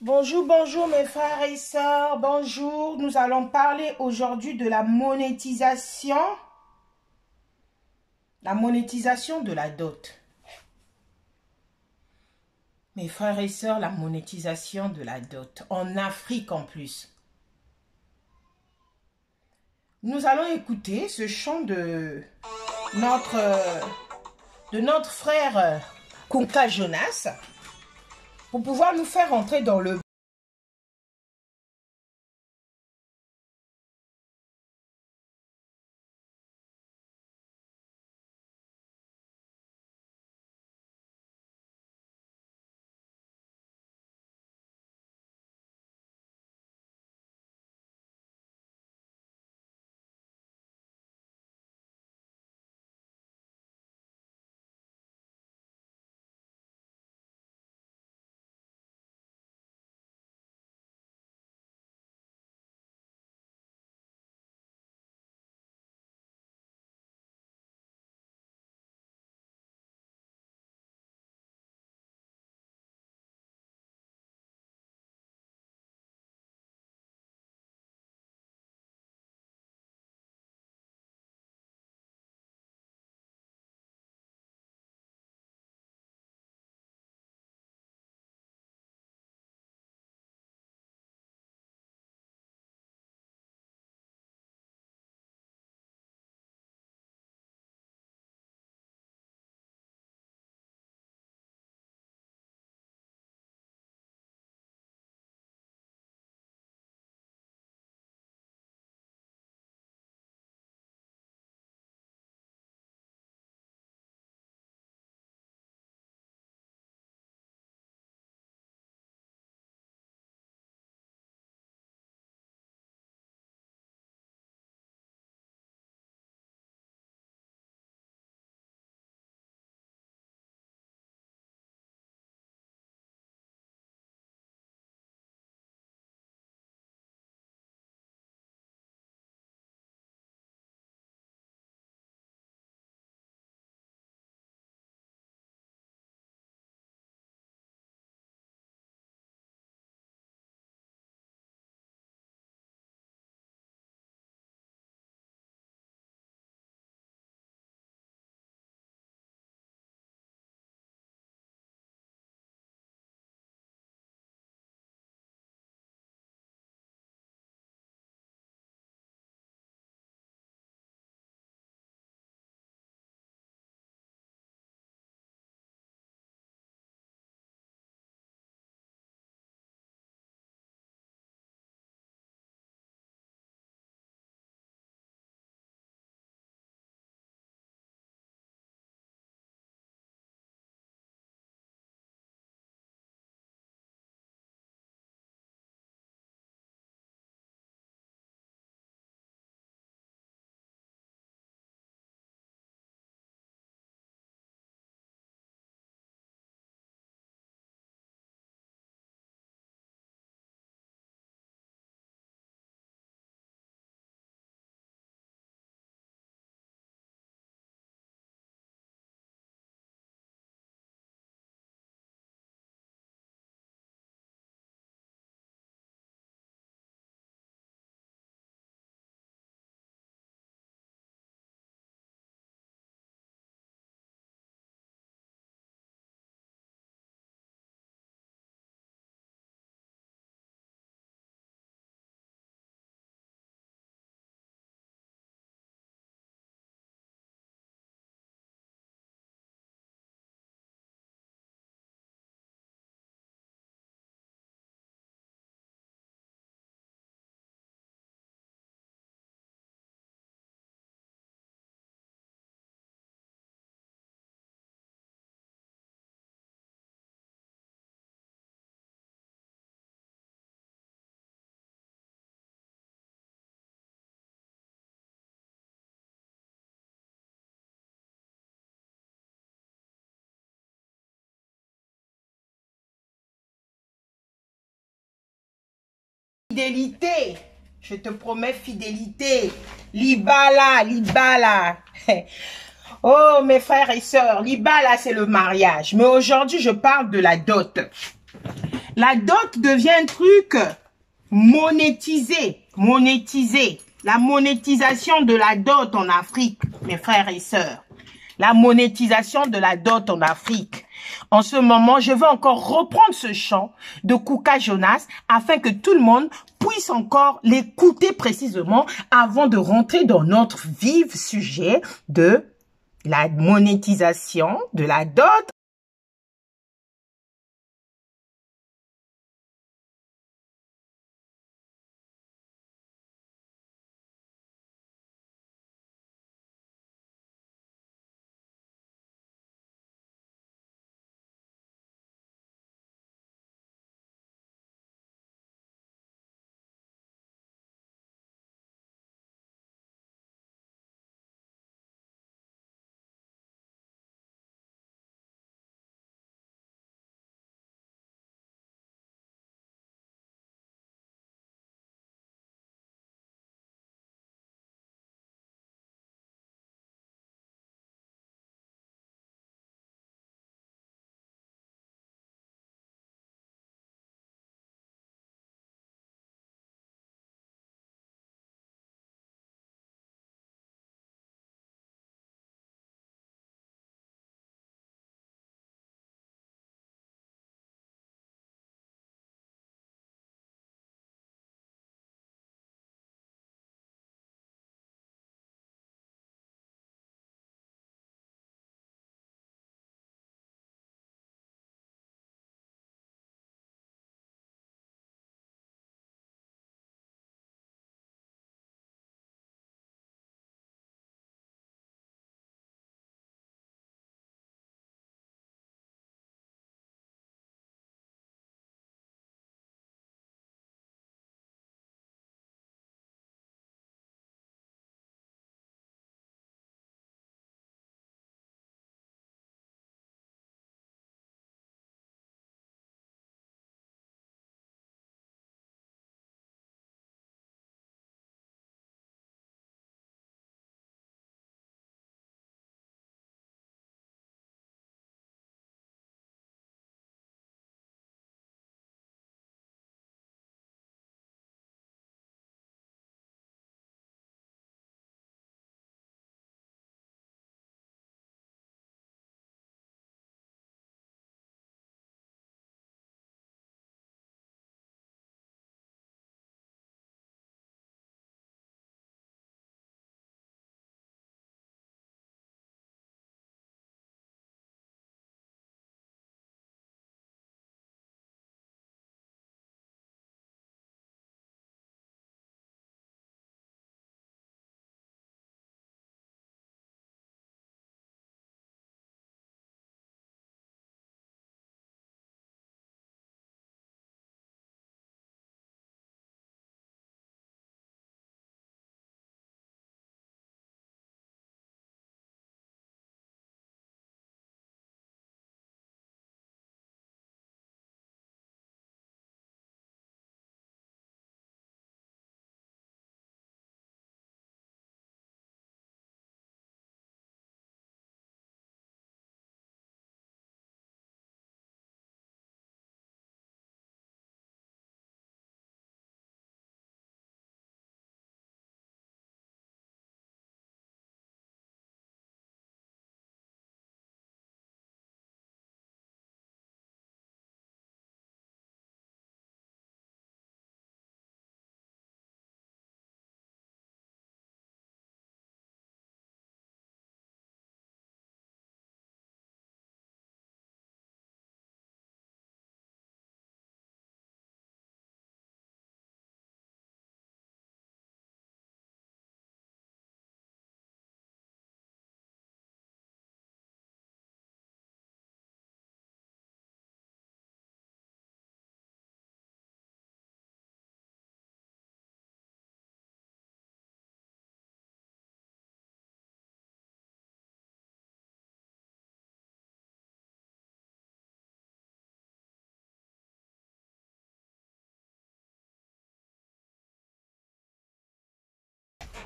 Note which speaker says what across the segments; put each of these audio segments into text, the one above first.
Speaker 1: Bonjour, bonjour mes frères et sœurs, bonjour. Nous allons parler aujourd'hui de la monétisation de la dot. Mes frères et sœurs, la monétisation de la dot, en Afrique en plus. Nous allons écouter ce chant de notre frère Kunka Jonas pour pouvoir nous faire entrer dans le fidélité. Je te promets fidélité. Libala, Libala. Oh, mes frères et sœurs, Libala, c'est le mariage. Mais aujourd'hui, je parle de la dot. La dot devient un truc monétisé. Monétisé. La monétisation de la dot en Afrique, mes frères et sœurs. La monétisation de la dot en Afrique. En ce moment, je veux encore reprendre ce chant de Kouka Jonas afin que tout le monde puisse encore l'écouter précisément avant de rentrer dans notre vif sujet de la monétisation de la dot.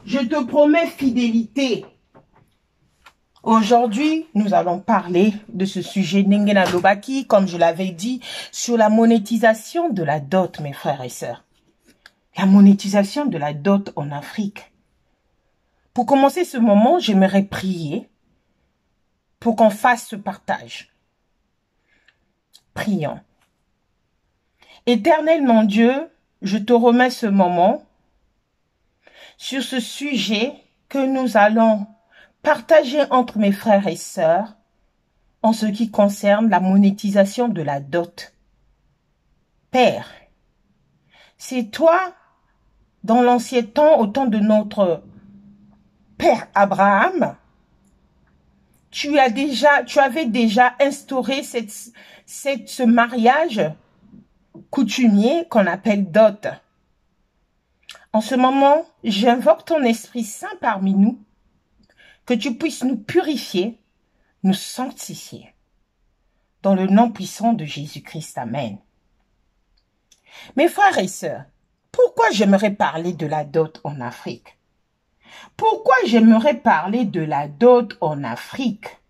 Speaker 1: Je te promets fidélité. Aujourd'hui, nous allons parler de ce sujet Nengena Lobaki, comme je l'avais dit, sur la monétisation de la dot, mes frères et sœurs. La monétisation de la dot en Afrique. Pour commencer ce moment, j'aimerais prier pour qu'on fasse ce partage. Prions. Éternel mon Dieu, je te remets ce moment sur ce sujet que nous allons partager entre mes frères et sœurs en ce qui concerne la monétisation de la dot. Père, c'est toi, dans l'ancien temps, au temps de notre Père Abraham, tu avais déjà instauré ce mariage coutumier qu'on appelle dot. En ce moment, j'invoque ton Esprit Saint parmi nous, que tu puisses nous purifier, nous sanctifier. Dans le nom puissant de Jésus-Christ, Amen. Mes frères et sœurs, pourquoi j'aimerais parler de la dot en Afrique? Pourquoi j'aimerais parler de la dot en Afrique?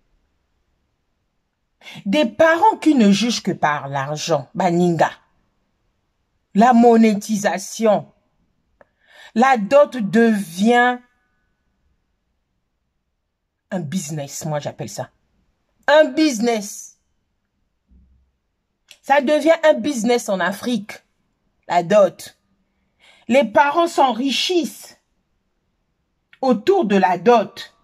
Speaker 1: Des parents qui ne jugent que par l'argent, baninga. La monétisation. La dot devient un business, moi j'appelle ça. Un business. Ça devient un business en Afrique, la dot. Les parents s'enrichissent autour de la dot.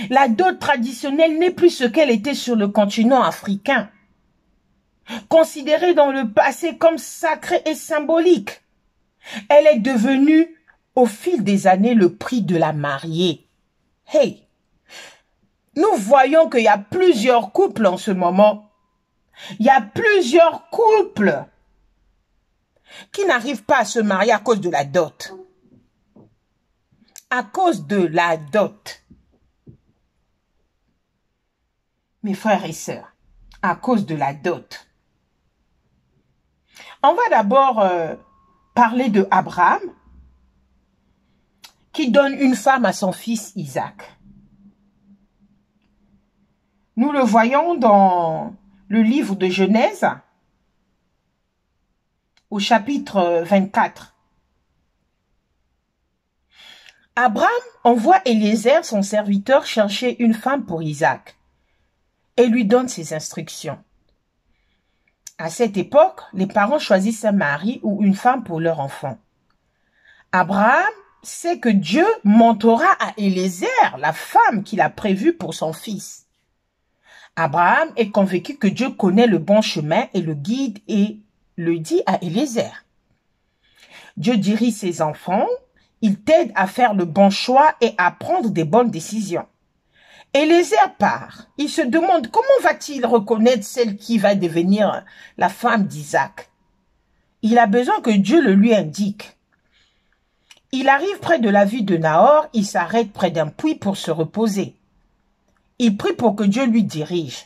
Speaker 1: La dot traditionnelle n'est plus ce qu'elle était sur le continent africain. Considérée dans le passé comme sacrée et symbolique, elle est devenue, au fil des années, le prix de la mariée. Hey! Nous voyons qu'il y a plusieurs couples en ce moment. Il y a plusieurs couples qui n'arrivent pas à se marier à cause de la dot. À cause de la dot. Mes frères et sœurs, à cause de la dot. On va d'abord parler de Abraham qui donne une femme à son fils Isaac. Nous le voyons dans le livre de Genèse, au chapitre 24. Abraham envoie Eliezer, son serviteur, chercher une femme pour Isaac et lui donne ses instructions. À cette époque, les parents choisissent un mari ou une femme pour leur enfant. Abraham sait que Dieu montrera à Eliezer la femme qu'il a prévue pour son fils. Abraham est convaincu que Dieu connaît le bon chemin et le guide et le dit à Eliezer. Dieu dirige ses enfants, il t'aide à faire le bon choix et à prendre des bonnes décisions. Eliezer part. Il se demande comment va-t-il reconnaître celle qui va devenir la femme d'Isaac. Il a besoin que Dieu le lui indique. Il arrive près de la ville de Nahor, il s'arrête près d'un puits pour se reposer. Il prie pour que Dieu lui dirige.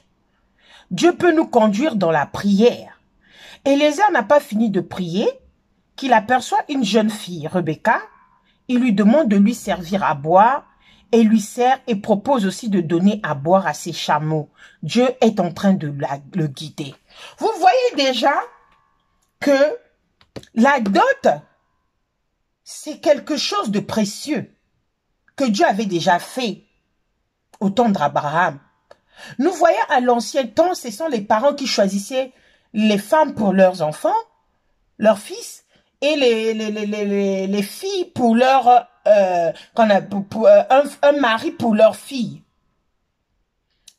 Speaker 1: Dieu peut nous conduire dans la prière. Eliezer n'a pas fini de prier qu'il aperçoit une jeune fille, Rebecca. Il lui demande de lui servir à boire et lui sert et propose aussi de donner à boire à ses chameaux. Dieu est en train de le guider. Vous voyez déjà que la dot, c'est quelque chose de précieux que Dieu avait déjà fait au temps d'Abraham. Nous voyons à l'ancien temps, ce sont les parents qui choisissaient les femmes pour leurs enfants, leurs fils, et les filles pour leur un mari pour leur fille.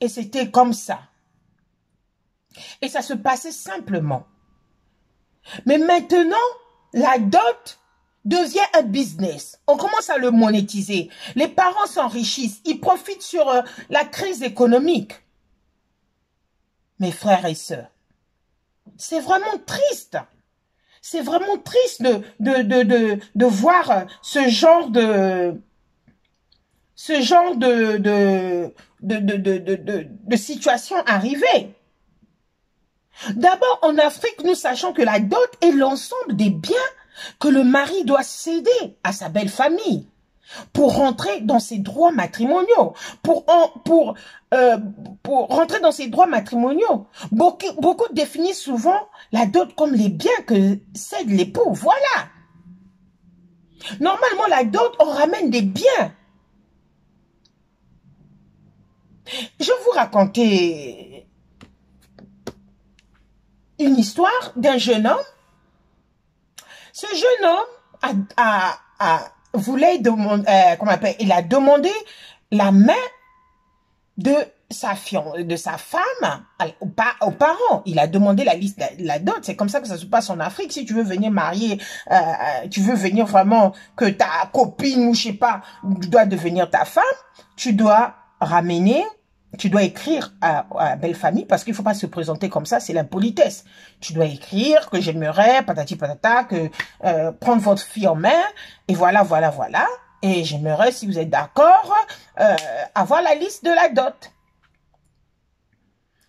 Speaker 1: Et c'était comme ça. Et ça se passait simplement. Mais maintenant, la dot devient un business. On commence à le monétiser. Les parents s'enrichissent. Ils profitent sur la crise économique. Mes frères et sœurs, c'est vraiment triste. C'est vraiment triste de voir ce genre de situation arriver. D'abord, en Afrique, nous sachons que la dot est l'ensemble des biens que le mari doit céder à sa belle famille. pour rentrer dans ses droits matrimoniaux, pour rentrer dans ses droits matrimoniaux. Beaucoup définissent souvent la dot comme les biens que cède l'époux. Voilà. Normalement, la dot, on ramène des biens. Je vais vous raconter une histoire d'un jeune homme. Ce jeune homme voulait demander, il a demandé la main de sa femme aux parents. Il a demandé la liste, la dot. C'est comme ça que ça se passe en Afrique. Si tu veux venir marier, tu veux venir vraiment que ta copine ou je sais pas doit devenir ta femme, tu dois ramener, tu dois écrire à la belle famille parce qu'il faut pas se présenter comme ça, c'est l'impolitesse. Tu dois écrire que j'aimerais, patati patata, que prendre votre fille en main et voilà. Et j'aimerais, si vous êtes d'accord, avoir la liste de la dot.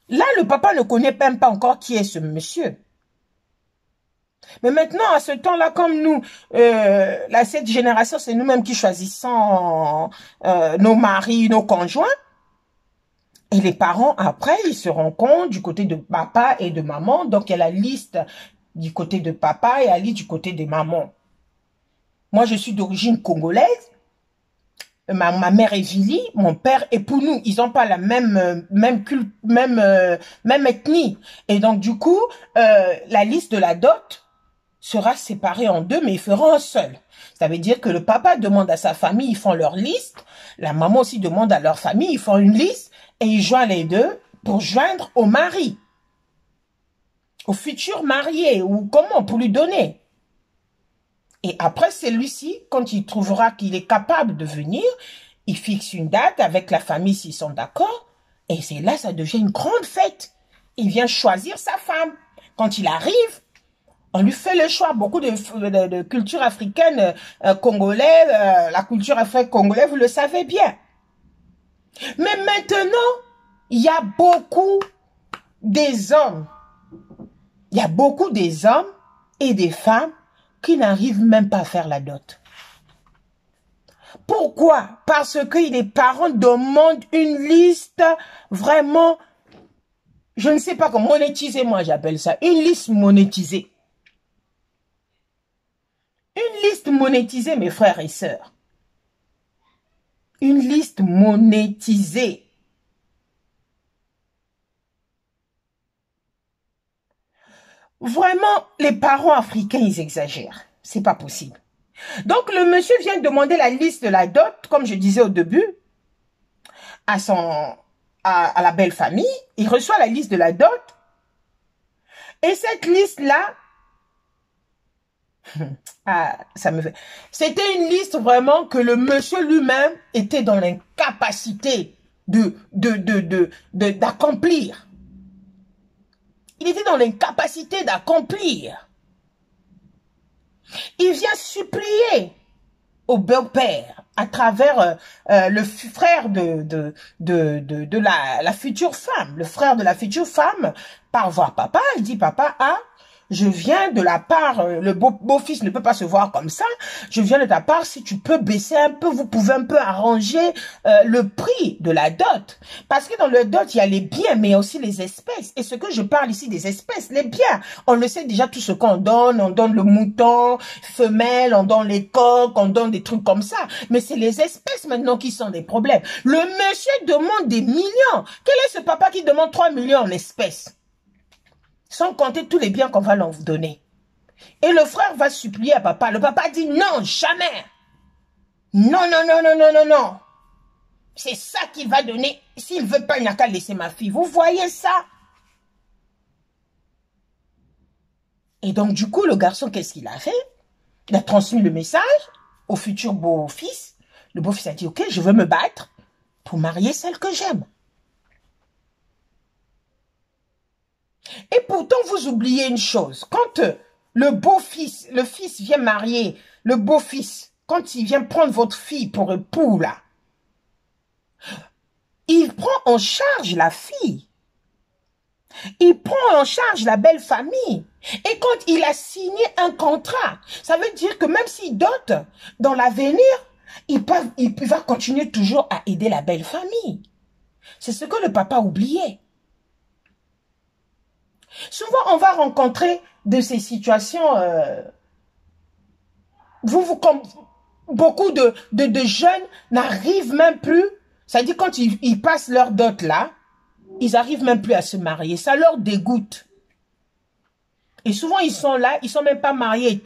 Speaker 1: Là, le papa ne connaît même pas encore qui est ce monsieur. Mais maintenant, à ce temps-là, comme nous, cette génération, c'est nous-mêmes qui choisissons nos maris, nos conjoints. Et les parents, après, ils se rendent compte du côté de papa et de maman. Donc, il y a la liste du côté de papa et la liste du côté de maman. Moi, je suis d'origine congolaise. Ma mère est Vili, mon père est Pounou. Ils n'ont pas la même ethnie. Et donc, du coup, la liste de la dot sera séparée en deux, mais ils feront un seul. Ça veut dire que le papa demande à sa famille, ils font leur liste. La maman aussi demande à leur famille, ils font une liste. Et ils joignent les deux pour joindre au mari. Au futur marié, ou comment, pour lui donner. Et après, celui-ci, quand il trouvera qu'il est capable de venir, il fixe une date avec la famille s'ils sont d'accord. Et c'est là, ça devient une grande fête. Il vient choisir sa femme. Quand il arrive, on lui fait le choix. Beaucoup de culture africaine congolaise, la culture africaine congolaise, vous le savez bien. Mais maintenant, il y a beaucoup des hommes. Il y a beaucoup des hommes et des femmes qui n'arrivent même pas à faire la dot. Pourquoi? Parce que les parents demandent une liste vraiment, je ne sais pas comment monétiser, moi j'appelle ça, une liste monétisée. Une liste monétisée, mes frères et sœurs. Une liste monétisée. Vraiment, les parents africains, ils exagèrent. C'est pas possible. Donc, le monsieur vient demander la liste de la dot, comme je disais au début, à la belle famille. Il reçoit la liste de la dot. Et cette liste-là, ça me fait... C'était une liste vraiment que le monsieur lui-même était dans l'incapacité d'accomplir. Il était dans l'incapacité d'accomplir. Il vient supplier au beau-père à travers le frère de la future femme. Le frère de la future femme part voir papa. Il dit, papa, je viens de la part, le beau-fils ne peut pas se voir comme ça, je viens de ta part, si tu peux baisser un peu, vous pouvez un peu arranger le prix de la dot. Parce que dans le dot, il y a les biens, mais il y a aussi les espèces. Et ce que je parle ici des espèces, les biens, on le sait déjà tout ce qu'on donne, on donne le mouton, femelle, on donne les coqs, on donne des trucs comme ça. Mais c'est les espèces maintenant qui sont des problèmes. Le monsieur demande des millions. Quel est ce papa qui demande 3 millions en espèces? Sans compter tous les biens qu'on va leur donner. Et le frère va supplier à papa. Le papa dit non, jamais. Non. C'est ça qu'il va donner. S'il ne veut pas, il n'a qu'à laisser ma fille. Vous voyez ça? Et donc, du coup, le garçon, qu'est-ce qu'il a fait? Il a transmis le message au futur beau-fils. Le beau-fils a dit, ok, je veux me battre pour marier celle que j'aime. Et pourtant, vous oubliez une chose. Quand le beau-fils, le fils vient marier, le beau-fils, quand il vient prendre votre fille pour époux, là, il prend en charge la fille. Il prend en charge la belle famille. Et quand il a signé un contrat, ça veut dire que même s'il dote dans l'avenir, il va continuer toujours à aider la belle famille. C'est ce que le papa oubliait. Souvent, on va rencontrer de ces situations, comme beaucoup de jeunes n'arrivent même plus, c'est-à-dire quand ils passent leur dot là, ils n'arrivent même plus à se marier. Ça leur dégoûte. Et souvent, ils sont là, ils sont même pas mariés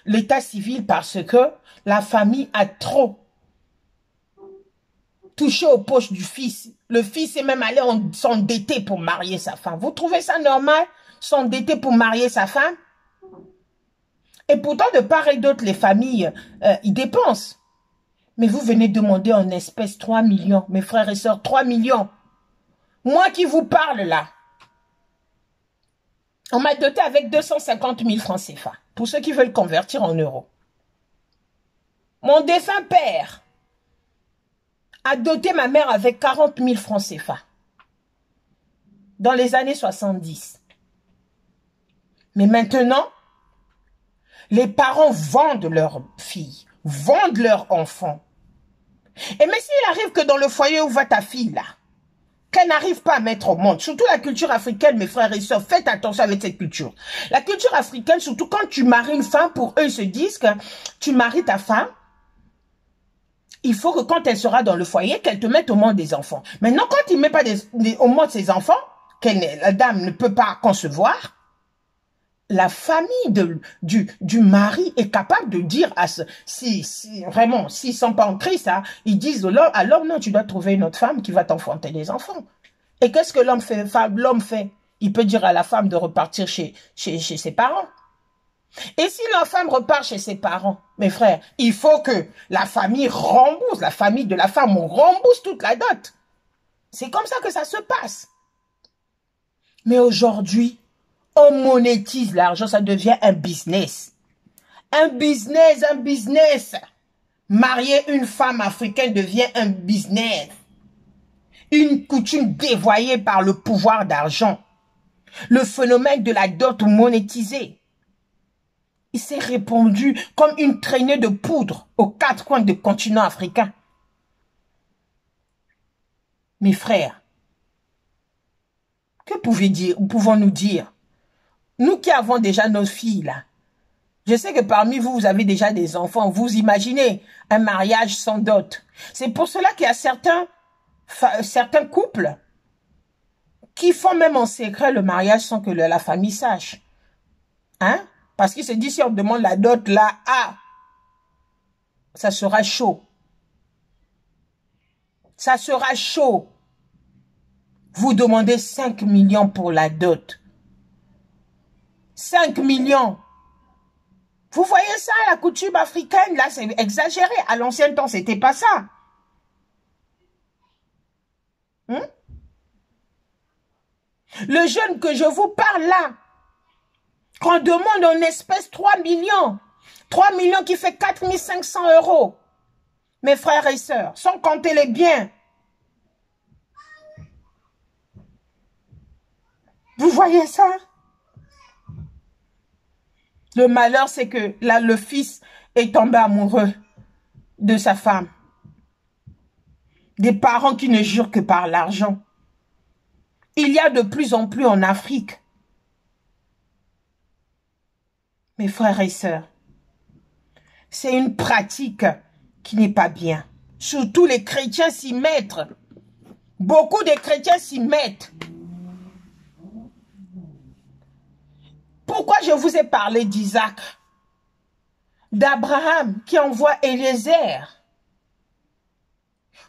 Speaker 1: l'état civil parce que la famille a trop touché aux poches du fils. Le fils est même allé s'endetter pour marier sa femme. Vous trouvez ça normal, s'endetter pour marier sa femme? Et pourtant, de part et d'autre, les familles, ils dépensent. Mais vous venez demander en espèces 3 millions, mes frères et sœurs, 3 millions. Moi qui vous parle là, on m'a doté avec 250 000 francs CFA, pour ceux qui veulent convertir en euros. Mon défunt père a doté ma mère avec 40 000 francs CFA, dans les années 70. Mais maintenant, les parents vendent leurs filles, vendent leurs enfants. Et mais s'il arrive que dans le foyer où va ta fille là, qu'elle n'arrive pas à mettre au monde, surtout la culture africaine, mes frères et sœurs, faites attention avec cette culture. La culture africaine, surtout quand tu maries une femme, pour eux, ils se disent que tu maries ta femme, il faut que quand elle sera dans le foyer, qu'elle te mette au monde des enfants. Maintenant, quand il ne met pas au monde ses enfants, la dame ne peut pas concevoir, la famille du mari est capable de dire à vraiment, s'ils ne sont pas en Christ, hein, ils disent alors non, tu dois trouver une autre femme qui va t'enfanter des enfants. Et qu'est-ce que l'homme fait? Il peut dire à la femme de repartir chez ses parents. Et si la femme repart chez ses parents, mes frères, il faut que la famille rembourse, la famille de la femme, on rembourse toute la dot. C'est comme ça que ça se passe. Mais aujourd'hui, on monétise l'argent, ça devient un business. Un business, un business. Marier une femme africaine devient un business. Une coutume dévoyée par le pouvoir d'argent. Le phénomène de la dot monétisée. Il s'est répandu comme une traînée de poudre aux 4 coins du continent africain. Mes frères, que pouvons-nous dire? Nous qui avons déjà nos filles là, je sais que parmi vous, vous avez déjà des enfants. Vous imaginez un mariage sans dot. C'est pour cela qu'il y a certains couples qui font même en secret le mariage sans que la famille sache. Hein? Parce qu'ils se disent, si on demande la dot là, ça sera chaud. Ça sera chaud. Vous demandez 5 millions pour la dot. 5 millions. Vous voyez ça, la coutume africaine, là, c'est exagéré. À l'ancien temps, c'était pas ça. Le jeune que je vous parle là, qu'on demande en espèces 3 millions. 3 millions qui fait 4 500 €. Mes frères et sœurs, sans compter les biens. Vous voyez ça? Le malheur, c'est que là, le fils est tombé amoureux de sa femme. Des parents qui ne jurent que par l'argent. Il y a de plus en plus en Afrique. Mes frères et sœurs, c'est une pratique qui n'est pas bien. Surtout les chrétiens s'y mettent. Beaucoup de chrétiens s'y mettent. Pourquoi je vous ai parlé d'Isaac, d'Abraham qui envoie Eliezer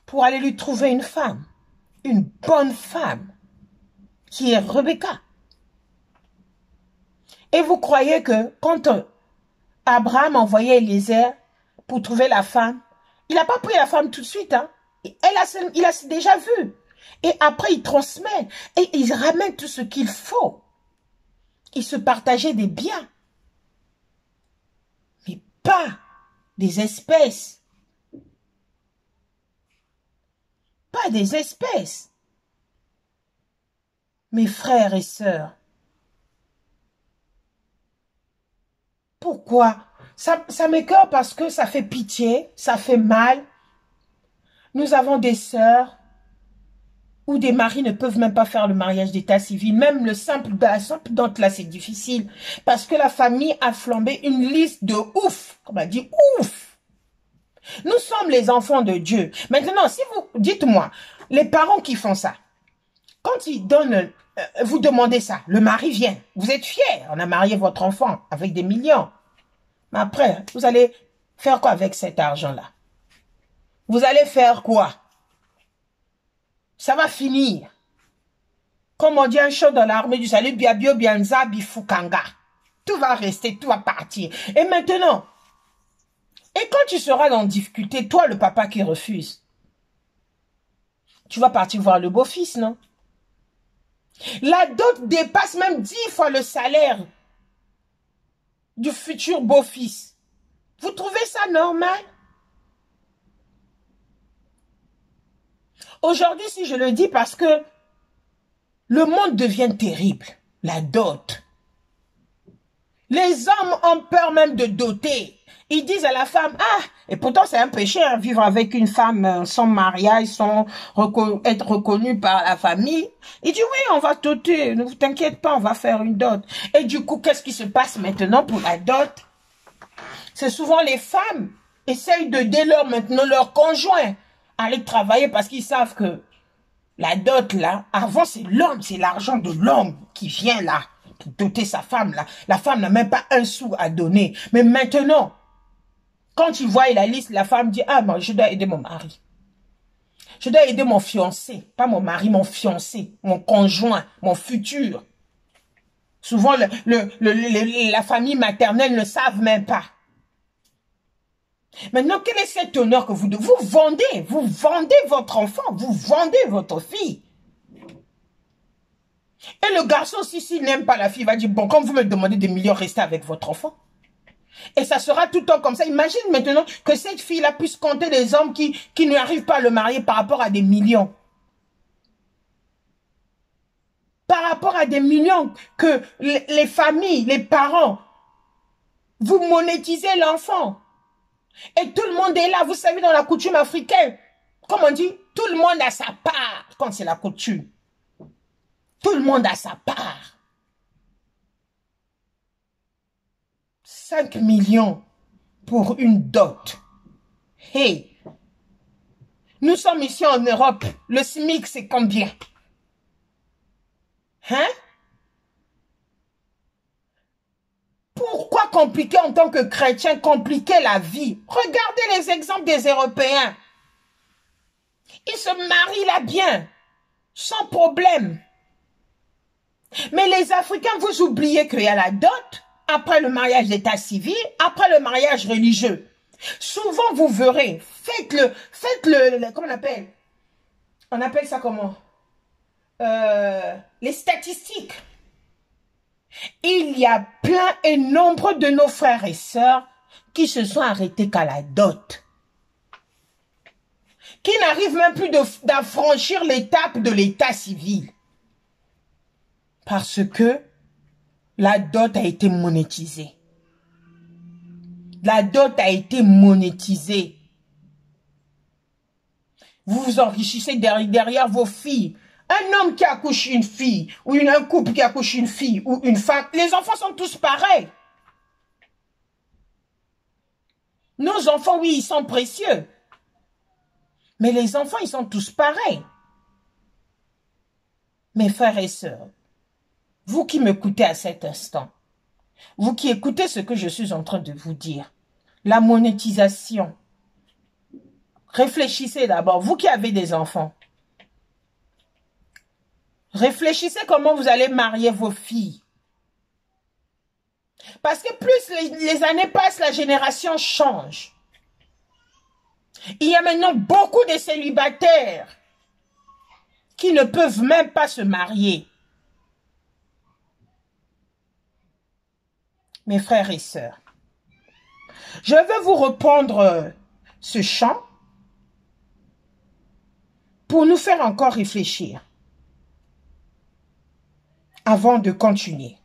Speaker 1: pour aller lui trouver une femme, une bonne femme, qui est Rebecca. Et vous croyez que quand Abraham envoyait Eliezer pour trouver la femme, il n'a pas pris la femme tout de suite, hein? Il a déjà vu. Et après, il transmet et il ramène tout ce qu'il faut. Il se partageait des biens. Mais pas des espèces. Pas des espèces. Mes frères et sœurs, pourquoi Ça m'écoeure parce que ça fait pitié, ça fait mal. Nous avons des sœurs où des maris ne peuvent même pas faire le mariage d'état civil. Même la simple dot là, c'est difficile. Parce que la famille a flambé une liste de ouf. Comme on a dit, ouf. Nous sommes les enfants de Dieu. Maintenant, si vous, dites-moi, les parents qui font ça, quand ils donnent, vous demandez ça, le mari vient, vous êtes fiers, on a marié votre enfant avec des millions. Mais après, vous allez faire quoi avec cet argent-là? Vous allez faire quoi? Ça va finir. Comme on dit un chant dans l'armée du salut, biabio, bianza, bifukanga. Tout va rester, tout va partir. Et maintenant, et quand tu seras en difficulté, toi, le papa qui refuse, tu vas partir voir le beau-fils, non? La dot dépasse même 10 fois le salaire du futur beau-fils. Vous trouvez ça normal? Aujourd'hui, si je le dis parce que le monde devient terrible, la dot. Les hommes ont peur même de doter. Ils disent à la femme, ah, et pourtant c'est un péché, hein, vivre avec une femme sans mariage, sans être reconnu par la famille. Il dit, oui, on va doter, ne vous t'inquiète pas, on va faire une dot. Et du coup, qu'est-ce qui se passe maintenant pour la dot? C'est souvent les femmes essayent de délire maintenant leur conjoint aller travailler parce qu'ils savent que la dot là, avant c'est l'homme, c'est l'argent de l'homme qui vient là. Doter sa femme là. La femme n'a même pas un sou à donner. Mais maintenant, quand tu vois la liste, la femme dit, ah, moi, je dois aider mon mari. Je dois aider mon fiancé. Pas mon mari, mon fiancé, mon conjoint, mon futur. Souvent, la famille maternelle ne savent même pas. Maintenant, quel est cet honneur que vous vendez votre enfant, vous vendez votre fille. Et le garçon, s'il n'aime pas la fille, il va dire, bon, comme vous me demandez des millions, restez avec votre enfant. Et ça sera tout le temps comme ça. Imagine maintenant que cette fille-là puisse compter les hommes qui n'arrivent pas à le marier par rapport à des millions. Par rapport à des millions que les familles, les parents, vous monétisez l'enfant. Et tout le monde est là. Vous savez, dans la coutume africaine, comme on dit, tout le monde a sa part quand c'est la coutume. Tout le monde a sa part. 5 millions pour une dot. Hey, nous sommes ici en Europe. Le SMIC, c'est combien? Hein? Pourquoi compliquer en tant que chrétien, compliquer la vie? Regardez les exemples des Européens. Ils se marient là bien, sans problème. Mais les Africains, vous oubliez qu'il y a la dot, après le mariage d'état civil, après le mariage religieux. Souvent, vous verrez, faites le comment on appelle ça comment? Les statistiques. Il y a plein et nombre de nos frères et sœurs qui se sont arrêtés qu'à la dot. Qui n'arrivent même plus d'affranchir l'étape de l'état civil. Parce que la dot a été monétisée. La dot a été monétisée. Vous vous enrichissez derrière vos filles. Un homme qui accouche une fille, ou un couple qui accouche une fille, ou une femme, les enfants sont tous pareils. Nos enfants, oui, ils sont précieux. Mais les enfants, ils sont tous pareils. Mes frères et sœurs, vous qui m'écoutez à cet instant, vous qui écoutez ce que je suis en train de vous dire, la monétisation, réfléchissez d'abord, vous qui avez des enfants, réfléchissez comment vous allez marier vos filles. Parce que plus les années passent, la génération change. Il y a maintenant beaucoup de célibataires qui ne peuvent même pas se marier. Mes frères et sœurs, je veux vous reprendre ce chant pour nous faire encore réfléchir avant de continuer.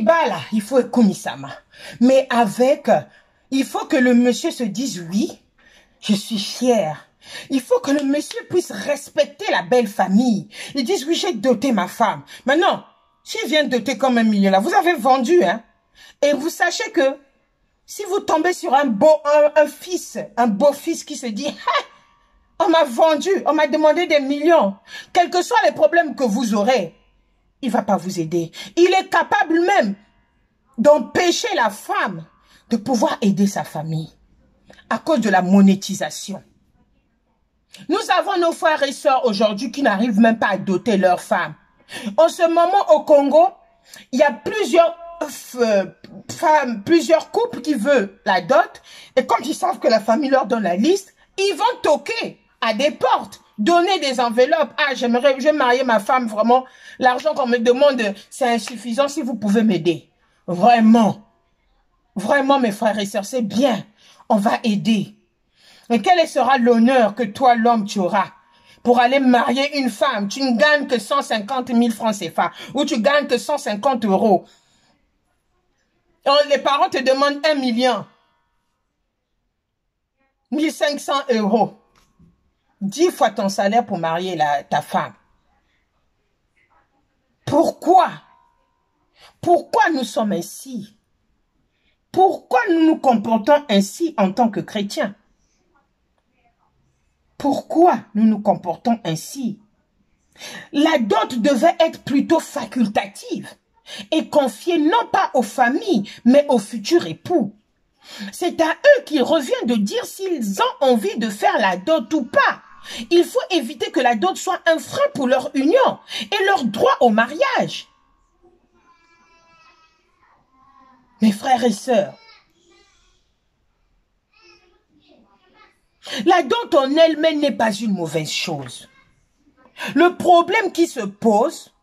Speaker 1: Libala, il faut Kumisama. Mais avec, il faut que le monsieur se dise oui, je suis fière. Il faut que le monsieur puisse respecter la belle famille. Il dise oui, j'ai doté ma femme. Maintenant, s'il vient doter comme 1 million là, vous avez vendu, hein. Et vous sachez que si vous tombez sur un fils, un beau fils qui se dit, on m'a vendu, on m'a demandé des millions. Quels que soient les problèmes que vous aurez, il ne va pas vous aider. Il est capable même d'empêcher la femme de pouvoir aider sa famille à cause de la monétisation. Nous avons nos frères et sœurs aujourd'hui qui n'arrivent même pas à doter leurs femmes. En ce moment au Congo, il y a plusieurs femmes, plusieurs couples qui veulent la dot. Et quand ils savent que la famille leur donne la liste, ils vont toquer à des portes, donner des enveloppes. Ah, je vais marier ma femme, vraiment. L'argent qu'on me demande, c'est insuffisant, si vous pouvez m'aider. Vraiment. Vraiment, mes frères et sœurs, c'est bien. On va aider. Et quel sera l'honneur que toi, l'homme, tu auras pour aller marier une femme? Tu ne gagnes que 150 000 francs CFA ou tu gagnes que 150 euros. Les parents te demandent 1 million. 1500 euros. 10 fois ton salaire pour marier ta femme. Pourquoi? Pourquoi nous sommes ainsi? Pourquoi nous nous comportons ainsi en tant que chrétiens? Pourquoi nous nous comportons ainsi? La dot devait être plutôt facultative et confiée non pas aux familles, mais aux futurs époux. C'est à eux qu'il revient de dire s'ils ont envie de faire la dot ou pas. Il faut éviter que la dot soit un frein pour leur union et leur droit au mariage. Mes frères et sœurs, la dot en elle-même n'est pas une mauvaise chose. Le problème qui se pose,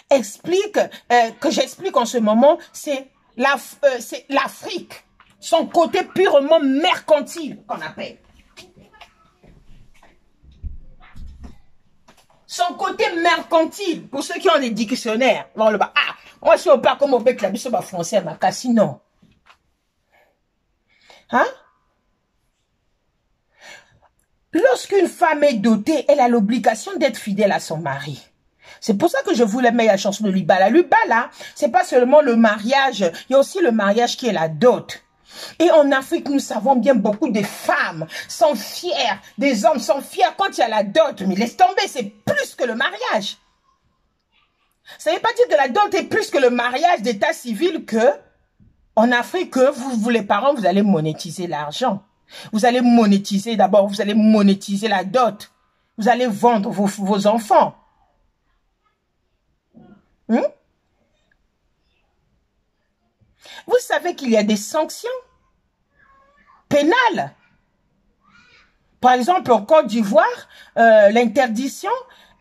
Speaker 1: que j'explique en ce moment, c'est l'Afrique, son côté purement mercantile qu'on appelle. Son côté mercantile, pour ceux qui ont des dictionnaires. Bon, moi, si on parle comme au bec, la biche, français, ma cassi, non. Hein? Lorsqu'une femme est dotée, elle a l'obligation d'être fidèle à son mari. C'est pour ça que je voulais mettre la chanson de Libala. Libala, c'est pas seulement le mariage, il y a aussi le mariage qui est la dot. Et en Afrique, nous savons bien, beaucoup de femmes sont fières, des hommes sont fiers quand il y a la dot. Mais laisse tomber, c'est plus que le mariage. Ça ne veut pas dire que la dot est plus que le mariage d'état civil que, en Afrique, vous les parents, vous allez monétiser l'argent. Vous allez monétiser, d'abord, vous allez monétiser la dot. Vous allez vendre vos enfants. Vous savez qu'il y a des sanctions pénales. Par exemple, en Côte d'Ivoire, l'interdiction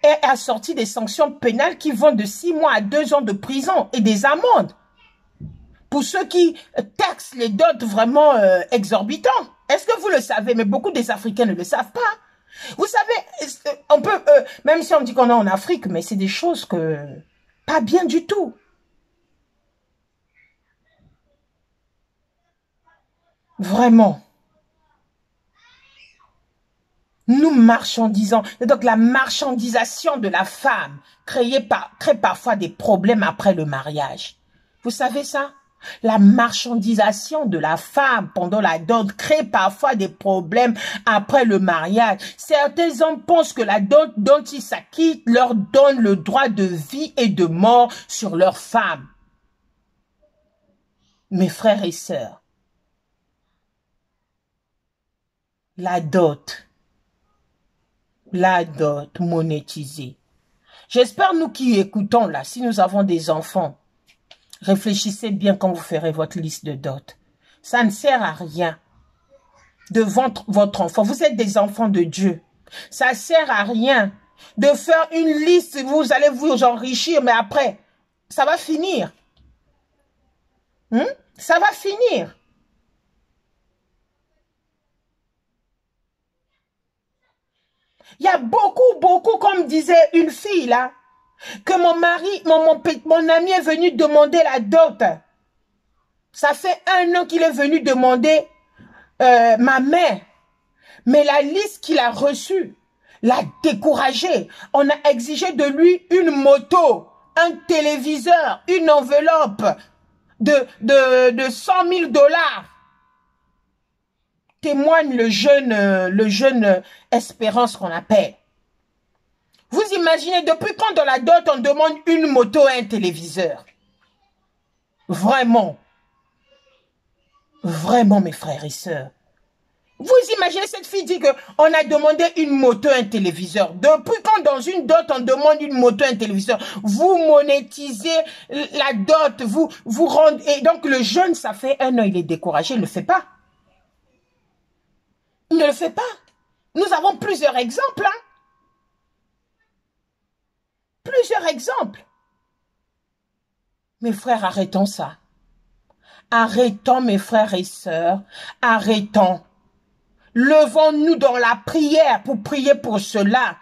Speaker 1: est assortie des sanctions pénales qui vont de 6 mois à 2 ans de prison et des amendes. Pour ceux qui taxent les dots vraiment exorbitants. Est-ce que vous le savez? Mais beaucoup des Africains ne le savent pas. Vous savez, on peut, même si on dit qu'on est en Afrique, mais c'est des choses que, pas bien du tout. Vraiment. Nous marchandisons. Et donc la marchandisation de la femme crée parfois des problèmes après le mariage. Vous savez ça? La marchandisation de la femme pendant la dot crée parfois des problèmes après le mariage. Certains hommes pensent que la dot dont ils s'acquittent leur donne le droit de vie et de mort sur leur femme. Mes frères et sœurs, la dot monétisée. J'espère, nous qui écoutons là, si nous avons des enfants, réfléchissez bien quand vous ferez votre liste de dot. Ça ne sert à rien de vendre votre enfant. Vous êtes des enfants de Dieu. Ça ne sert à rien de faire une liste. Vous allez vous enrichir, mais après, ça va finir. Ça va finir. Il y a beaucoup, comme disait une fille là, Que mon mari, mon ami est venu demander la dot. Ça fait 1 an qu'il est venu demander ma mère. Mais la liste qu'il a reçue l'a découragé. On a exigé de lui une moto, un téléviseur, une enveloppe de 100 000 $. Témoigne le jeune Espérance qu'on appelle. Vous imaginez, depuis quand dans la dot, on demande une moto et un téléviseur? Vraiment. Vraiment, mes frères et sœurs. Vous imaginez, cette fille dit qu'on a demandé une moto et un téléviseur. Depuis quand dans une dot, on demande une moto et un téléviseur? Vous monétisez la dot, vous rendez... Et donc, le jeune, ça fait 1 an, il est découragé, il ne le fait pas. Il ne le fait pas. Nous avons plusieurs exemples, hein. Plusieurs exemples. Mes frères, arrêtons ça. Arrêtons, mes frères et sœurs. Arrêtons. Levons-nous dans la prière pour prier pour cela.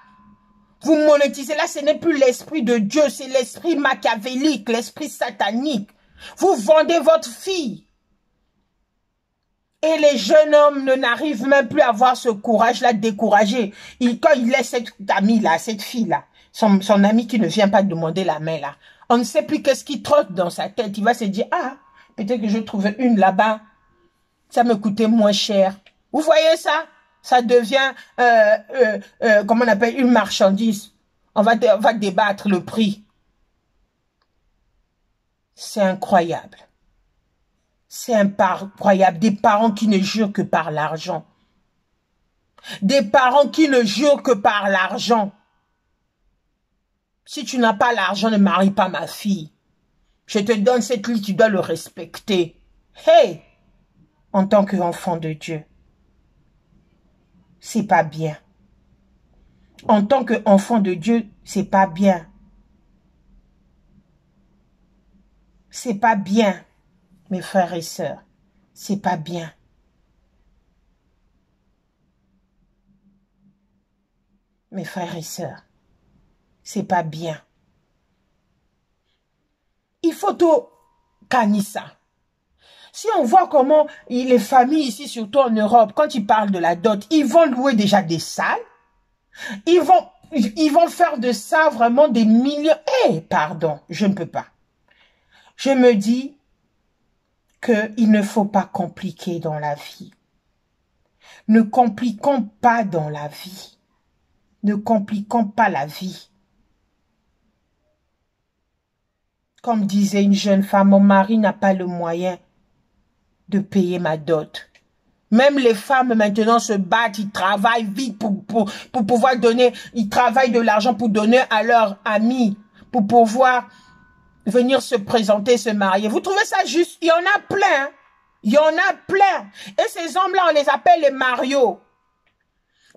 Speaker 1: Vous monétisez là, ce n'est plus l'esprit de Dieu, c'est l'esprit machiavélique, l'esprit satanique. Vous vendez votre fille. Et les jeunes hommes n'arrivent même plus à avoir ce courage-là découragé. Quand il laisse cette amie-là, cette fille-là, son ami qui ne vient pas demander la main là, on ne sait plus qu'est-ce qui trotte dans sa tête. Il va se dire, ah, peut-être que je trouve une là-bas, ça me coûtait moins cher. Vous voyez ça? Ça devient, comment on appelle, une marchandise. On va débattre le prix. C'est incroyable. C'est incroyable. Des parents qui ne jurent que par l'argent. Des parents qui ne jurent que par l'argent. Si tu n'as pas l'argent, ne marie pas ma fille. Je te donne cette liste, tu dois le respecter. Hey! En tant qu'enfant de Dieu. C'est pas bien. En tant qu'enfant de Dieu, c'est pas bien. C'est pas bien, mes frères et sœurs. C'est pas bien. Mes frères et sœurs, c'est pas bien. Il faut tout canner ça. Si on voit comment les familles ici, surtout en Europe, quand ils parlent de la dot, ils vont louer déjà des salles. Ils vont faire de ça vraiment des millions. Eh, pardon, je ne peux pas. Je me dis qu'il ne faut pas compliquer dans la vie. Ne compliquons pas dans la vie. Ne compliquons pas la vie. Comme disait une jeune femme, mon mari n'a pas le moyen de payer ma dot. Même les femmes maintenant se battent, ils travaillent vite pour pouvoir donner, ils travaillent de l'argent pour donner à leurs amis, pour pouvoir venir se présenter, se marier. Vous trouvez ça juste? Il y en a plein. Il y en a plein. Et ces hommes-là, on les appelle les marios.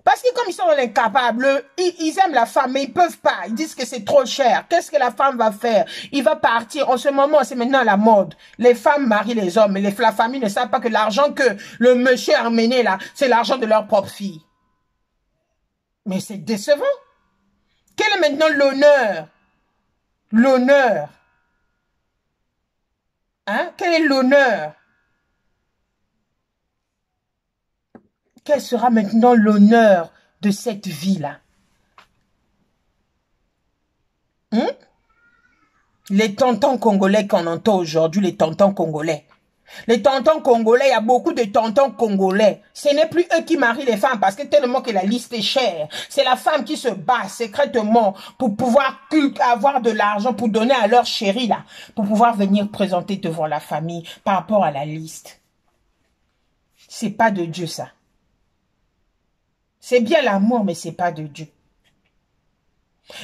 Speaker 1: Parce que comme ils sont incapables, ils aiment la femme, mais ils peuvent pas. Ils disent que c'est trop cher. Qu'est-ce que la femme va faire? Il va partir. En ce moment, c'est maintenant la mode. Les femmes marient les hommes. Mais la famille ne savent pas que l'argent que le monsieur a emmené là, c'est l'argent de leur propre fille. Mais c'est décevant. Quel est maintenant l'honneur? L'honneur. Hein? Quel est l'honneur? Quel sera maintenant l'honneur de cette vie-là? Les tontons congolais qu'on entend aujourd'hui, les tontons congolais. Les tontons congolais, il y a beaucoup de tontons congolais. Ce n'est plus eux qui marient les femmes parce que tellement que la liste est chère. C'est la femme qui se bat secrètement pour pouvoir avoir de l'argent pour donner à leur chéri là, pour pouvoir venir présenter devant la famille par rapport à la liste. C'est pas de Dieu ça. C'est bien l'amour, mais c'est pas de Dieu.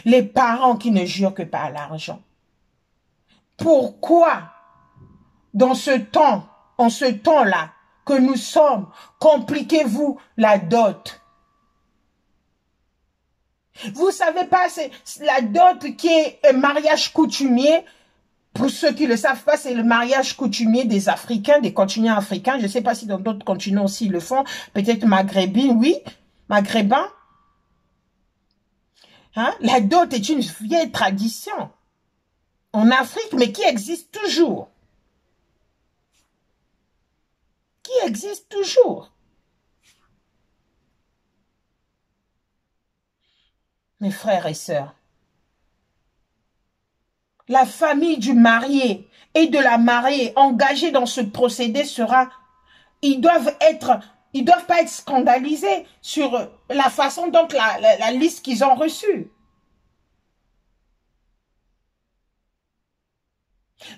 Speaker 1: Les parents qui ne jurent que par l'argent. Pourquoi, dans ce temps, en ce temps-là, que nous sommes, compliquez-vous la dot? Vous savez pas, c'est la dot qui est un mariage coutumier. Pour ceux qui ne le savent pas, c'est le mariage coutumier des Africains, des continents africains. Je ne sais pas si dans d'autres continents aussi ils le font. Peut-être maghrébins, oui. Maghrébins. Hein? La dot est une vieille tradition en Afrique, mais qui existe toujours. Qui existe toujours. Mes frères et sœurs, la famille du marié et de la mariée engagée dans ce procédé sera, ils doivent pas être scandalisés sur la façon dont la liste qu'ils ont reçue.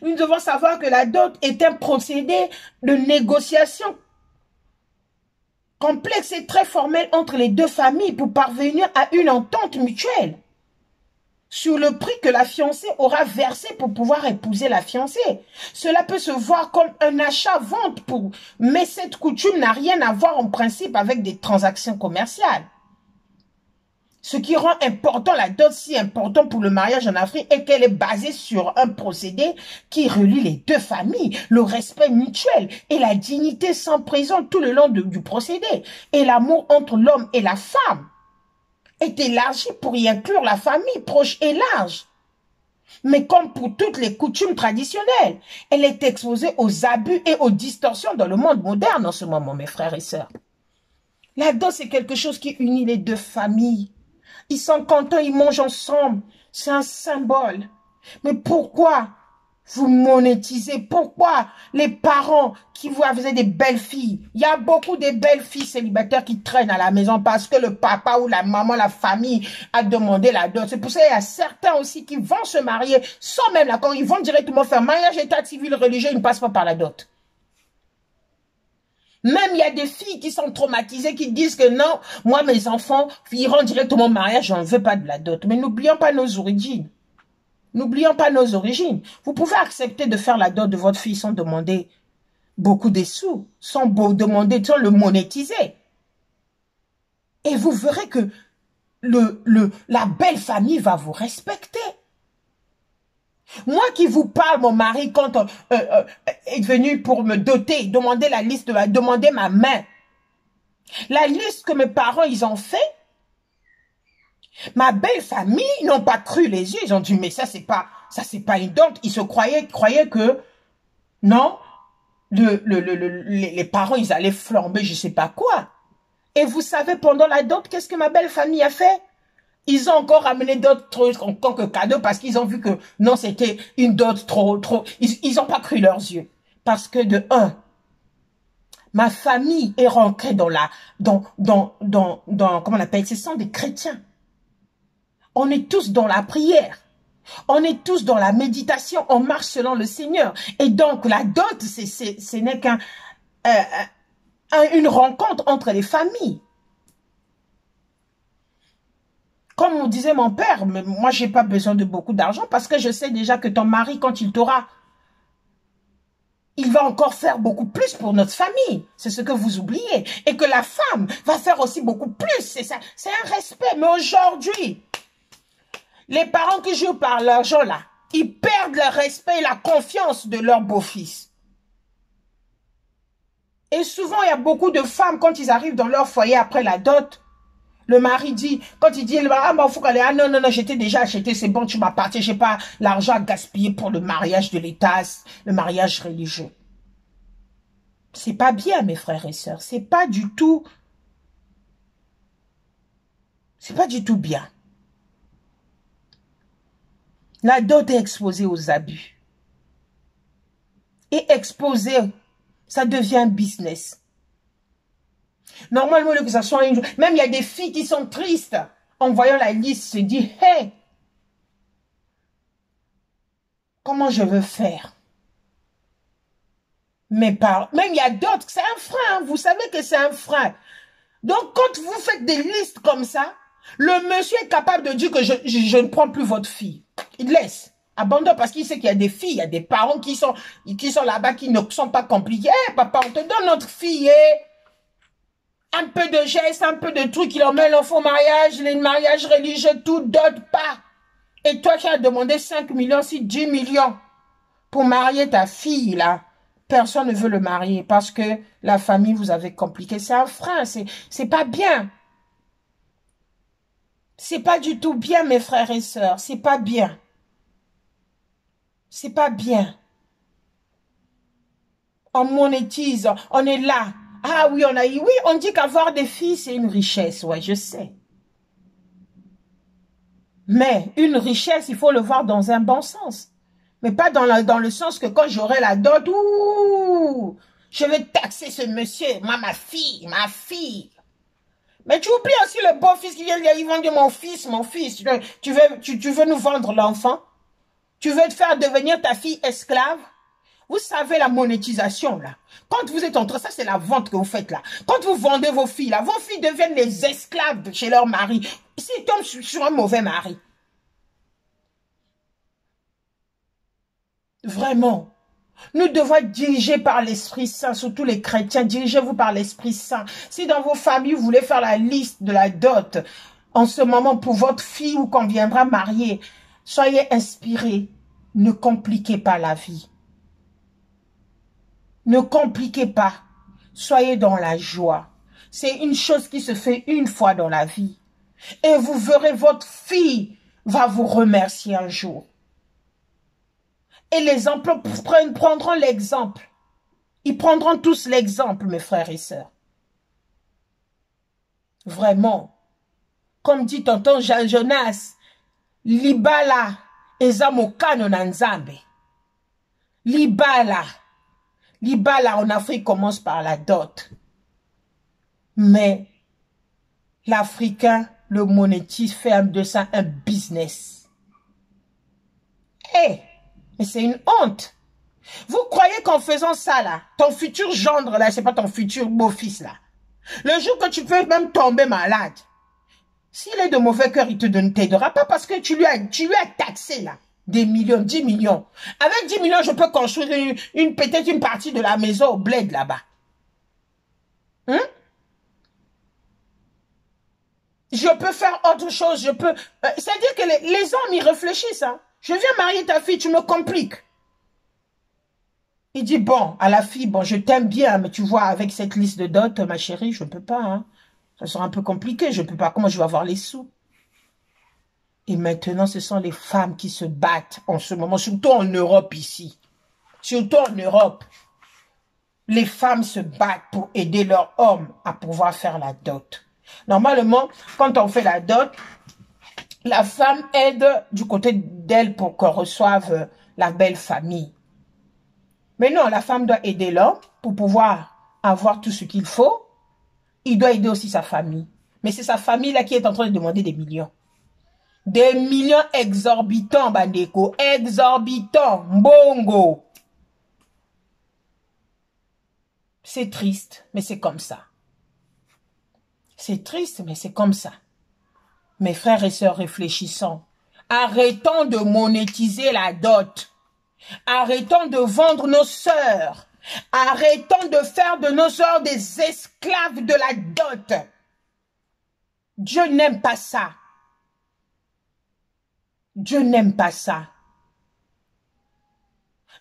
Speaker 1: Nous devons savoir que la dot est un procédé de négociation complexe et très formel entre les deux familles pour parvenir à une entente mutuelle sur le prix que la fiancée aura versé pour pouvoir épouser la fiancée. Cela peut se voir comme un achat-vente, mais cette coutume n'a rien à voir en principe avec des transactions commerciales. Ce qui rend important la dot si important pour le mariage en Afrique est qu'elle est basée sur un procédé qui relie les deux familles, le respect mutuel et la dignité sans prison tout le long du procédé. Et l'amour entre l'homme et la femme est élargi pour y inclure la famille proche et large. Mais comme pour toutes les coutumes traditionnelles, elle est exposée aux abus et aux distorsions dans le monde moderne en ce moment, mes frères et sœurs. La dot, c'est quelque chose qui unit les deux familles. Ils sont contents, ils mangent ensemble. C'est un symbole. Mais pourquoi vous monétisez? Pourquoi les parents qui vous avaient des belles filles? Il y a beaucoup de belles filles célibataires qui traînent à la maison parce que le papa ou la maman, la famille a demandé la dot. C'est pour ça qu'il y a certains aussi qui vont se marier sans même l'accord. Ils vont directement faire mariage, état civil, religieux, ils ne passent pas par la dot. Même il y a des filles qui sont traumatisées, qui disent que non, moi mes enfants iront directement au mariage, je ne veux pas de la dot. Mais n'oublions pas nos origines. N'oublions pas nos origines. Vous pouvez accepter de faire la dot de votre fille sans demander beaucoup de sous, sans le monétiser. Et vous verrez que la belle famille va vous respecter. Moi qui vous parle, mon mari, quand est venu pour me doter, demander la liste, demander ma main. La liste que mes parents, ils ont fait, ma belle famille, ils n'ont pas cru les yeux. Ils ont dit, mais ça, c'est pas une dot. Ils se croyaient que, non, les parents, ils allaient flamber, je sais pas quoi. Et vous savez, pendant la dot, qu'est-ce que ma belle famille a fait? Ils ont encore ramené d'autres trucs en tant que cadeau parce qu'ils ont vu que non, c'était une dot trop. Ils n'ont pas cru leurs yeux. Parce que de un, ma famille est rentrée comment on appelle, ce sont des chrétiens. On est tous dans la prière. On est tous dans la méditation. On marche selon le Seigneur. Et donc, la dot, ce n'est qu'une rencontre entre les familles. Comme on disait mon père, mais moi, j'ai pas besoin de beaucoup d'argent parce que je sais déjà que ton mari, quand il t'aura, il va encore faire beaucoup plus pour notre famille. C'est ce que vous oubliez. Et que la femme va faire aussi beaucoup plus. C'est ça. C'est un respect. Mais aujourd'hui, les parents qui jouent par l'argent là, ils perdent le respect et la confiance de leur beau-fils. Et souvent, il y a beaucoup de femmes, quand ils arrivent dans leur foyer après la dot, le mari dit, quand il dit, ah, bah, faut qu'elle, ah, non, j'étais déjà acheté, c'est bon, tu m'appartiens, j'ai pas l'argent à gaspiller pour le mariage de l'État, le mariage religieux. C'est pas bien, mes frères et sœurs, c'est pas du tout bien. La dot est exposée aux abus. Et exposée, ça devient un business. Normalement, que ça soit une... Même il y a des filles qui sont tristes en voyant la liste, se disent, hey, comment je veux faire? Même il y a d'autres, c'est un frein, hein, vous savez que c'est un frein. Donc, quand vous faites des listes comme ça, le monsieur est capable de dire que je ne prends plus votre fille. Il laisse. Abandonne parce qu'il sait qu'il y a des filles, il y a des parents qui sont là-bas, qui ne sont pas compliqués. Hey, papa, on te donne notre fille, un peu de gestes, un peu de trucs, il emmène l'enfant au mariage, les mariages religieux, tout, d'autres pas. Et toi qui as demandé 5 millions, si 10 millions pour marier ta fille, là, personne ne veut le marier parce que la famille vous avait compliqué. C'est un frein, c'est pas bien. C'est pas du tout bien, mes frères et sœurs. C'est pas bien. C'est pas bien. On monétise, on est là. Ah oui, oui, on dit qu'avoir des filles, c'est une richesse. Ouais, je sais. Mais une richesse, il faut le voir dans un bon sens. Mais pas dans le sens que quand j'aurai la dot, ouh, je vais taxer ce monsieur. Moi, ma fille, ma fille. Mais tu oublies aussi le beau-fils qui vient dire, ils vont dire mon fils, mon fils. Tu veux nous vendre l'enfant? Tu veux te faire devenir ta fille esclave? Vous savez la monétisation là. Quand vous êtes en train, ça c'est la vente que vous faites là. Quand vous vendez vos filles là, vos filles deviennent les esclaves de chez leur mari. S'ils tombent sur un mauvais mari. Vraiment. Nous devons être dirigés par l'Esprit Saint, surtout les chrétiens, dirigez-vous par l'Esprit Saint. Si dans vos familles, vous voulez faire la liste de la dot, en ce moment, pour votre fille ou qu'on viendra marier, soyez inspirés. Ne compliquez pas la vie. Ne compliquez pas. Soyez dans la joie. C'est une chose qui se fait une fois dans la vie. Et vous verrez, votre fille va vous remercier un jour. Et les emplois prendront l'exemple. Ils prendront tous l'exemple, mes frères et sœurs. Vraiment. Comme dit tonton Jonas, Libala ezamokano na nzambe. Libala. Libala en Afrique commence par la dot. Mais l'Africain le monétise, fait de ça un business. Eh! Mais c'est une honte. Vous croyez qu'en faisant ça, là, ton futur gendre, là, c'est pas ton futur beau-fils, là. Le jour que tu peux même tomber malade, s'il est de mauvais cœur, il te t'aidera pas parce que tu lui as taxé, là, des millions, 10 millions. Avec 10 millions, je peux construire peut-être une partie de la maison au bled, là-bas. Hein? Je peux faire autre chose, je peux... C'est-à-dire que les hommes, ils réfléchissent, hein. Je viens marier ta fille, tu me compliques. Il dit, bon, à la fille, bon, je t'aime bien, mais tu vois, avec cette liste de dot, ma chérie, je ne peux pas, hein. Ça sera un peu compliqué, je ne peux pas. Comment je vais avoir les sous? Et maintenant, ce sont les femmes qui se battent en ce moment, surtout en Europe ici. Surtout en Europe. Les femmes se battent pour aider leurs hommes à pouvoir faire la dot. Normalement, quand on fait la dot, la femme aide du côté d'elle pour qu'on reçoive la belle famille. Mais non, la femme doit aider l'homme pour pouvoir avoir tout ce qu'il faut. Il doit aider aussi sa famille. Mais c'est sa famille là qui est en train de demander des millions. Des millions exorbitants, Bandeko. Exorbitants. Mbongo. C'est triste, mais c'est comme ça. C'est triste, mais c'est comme ça. Mes frères et sœurs, réfléchissons. Arrêtons de monétiser la dot. Arrêtons de vendre nos sœurs. Arrêtons de faire de nos sœurs des esclaves de la dot. Dieu n'aime pas ça. Dieu n'aime pas ça.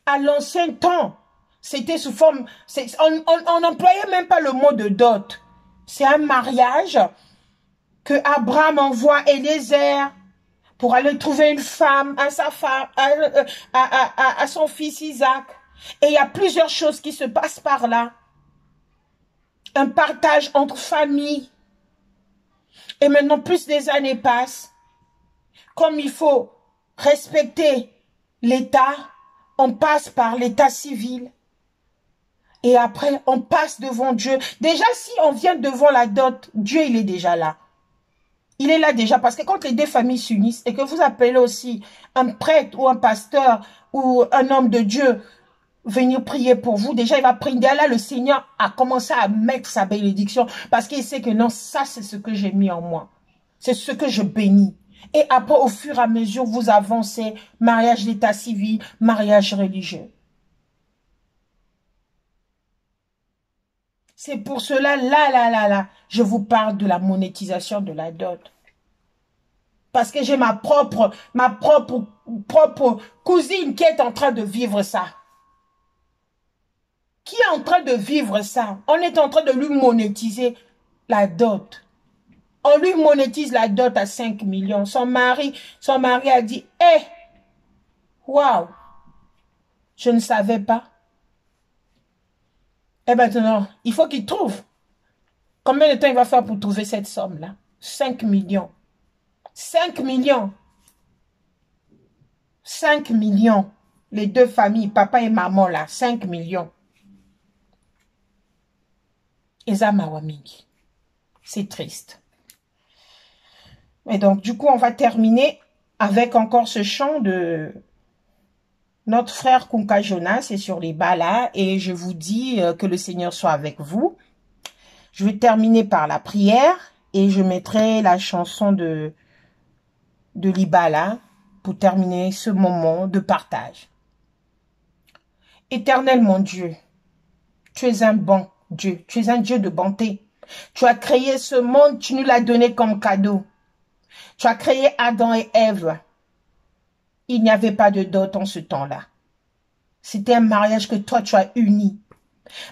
Speaker 1: À l'ancien temps, c'était sous forme... On n'employait même pas le mot de dot. C'est un mariage que Abraham envoie Eliezer pour aller trouver une femme à sa femme, à son fils Isaac. Et il y a plusieurs choses qui se passent par là. Un partage entre familles. Et maintenant, plus les années passent, comme il faut respecter l'État, on passe par l'état civil. Et après, on passe devant Dieu. Déjà, si on vient devant la dot, Dieu, il est déjà là. Il est là déjà, parce que quand les deux familles s'unissent et que vous appelez aussi un prêtre ou un pasteur ou un homme de Dieu venir prier pour vous, déjà il va prier. Là, le Seigneur a commencé à mettre sa bénédiction parce qu'il sait que non, ça c'est ce que j'ai mis en moi. C'est ce que je bénis. Et après, au fur et à mesure, vous avancez, mariage d'état civil, mariage religieux. C'est pour cela, là, je vous parle de la monétisation de la dot. Parce que j'ai ma propre cousine qui est en train de vivre ça. Qui est en train de vivre ça? On est en train de lui monétiser la dot. On lui monétise la dot à 5 millions. Son mari a dit, hé, waouh, je ne savais pas. Et maintenant, il faut qu'il trouve. Combien de temps il va faire pour trouver cette somme-là? 5 millions. 5 millions. 5 millions. Les deux familles, papa et maman là, 5 millions. Eza Mawamingi. C'est triste. Et donc, du coup, on va terminer avec encore ce chant de notre frère Kunka Jonas. C'est sur les bas là. Et je vous dis que le Seigneur soit avec vous. Je vais terminer par la prière. Et je mettrai la chanson de Libala pour terminer ce moment de partage. Éternel mon Dieu, tu es un bon Dieu. Tu es un Dieu de bonté. Tu as créé ce monde, tu nous l'as donné comme cadeau. Tu as créé Adam et Ève. Il n'y avait pas de dot en ce temps-là. C'était un mariage que toi, tu as uni.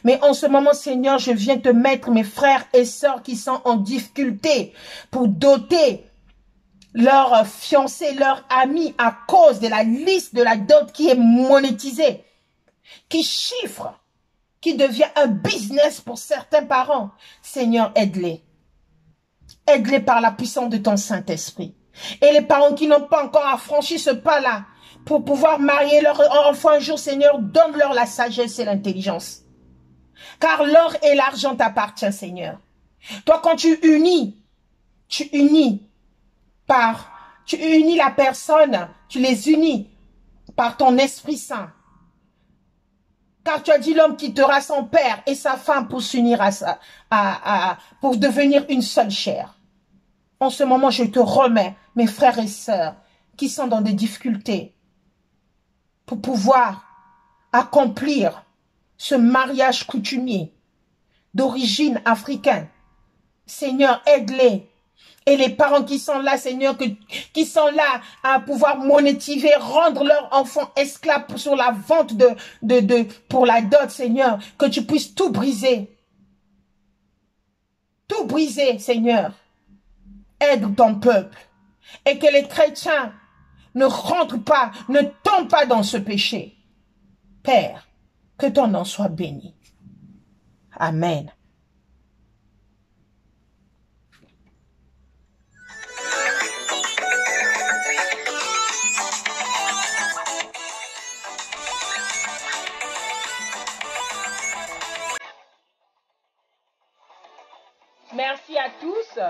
Speaker 1: Mais en ce moment, Seigneur, je viens te mettre mes frères et sœurs qui sont en difficulté pour doter leur fiancé, leur ami à cause de la liste de la dot qui est monétisée, qui chiffre, qui devient un business pour certains parents. Seigneur, aide-les. Aide-les par la puissance de ton Saint-Esprit. Et les parents qui n'ont pas encore affranchi ce pas-là, pour pouvoir marier leur enfant un jour, Seigneur, donne-leur la sagesse et l'intelligence. Car l'or et l'argent t'appartiennent, Seigneur. Toi, quand tu unis la personne, tu les unis par ton Esprit Saint. Car tu as dit l'homme quittera son père et sa femme pour s'unir pour devenir une seule chair. En ce moment, je te remets mes frères et sœurs qui sont dans des difficultés pour pouvoir accomplir ce mariage coutumier d'origine africaine. Seigneur, aide-les. Et les parents qui sont là, Seigneur, qui sont là à pouvoir monétiser, rendre leurs enfants esclaves sur la vente pour la dot, Seigneur, que tu puisses tout briser. Tout briser, Seigneur. Aide ton peuple. Et que les chrétiens ne rentrent pas, ne tombent pas dans ce péché. Père, que ton nom soit béni. Amen. Merci à tous.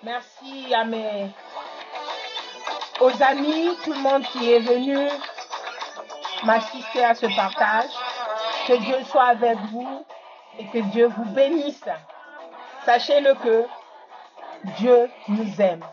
Speaker 1: Merci aux amis, tout le monde qui est venu m'assister à ce partage. Que Dieu soit avec vous et que Dieu vous bénisse. Sachez-le que Dieu nous aime.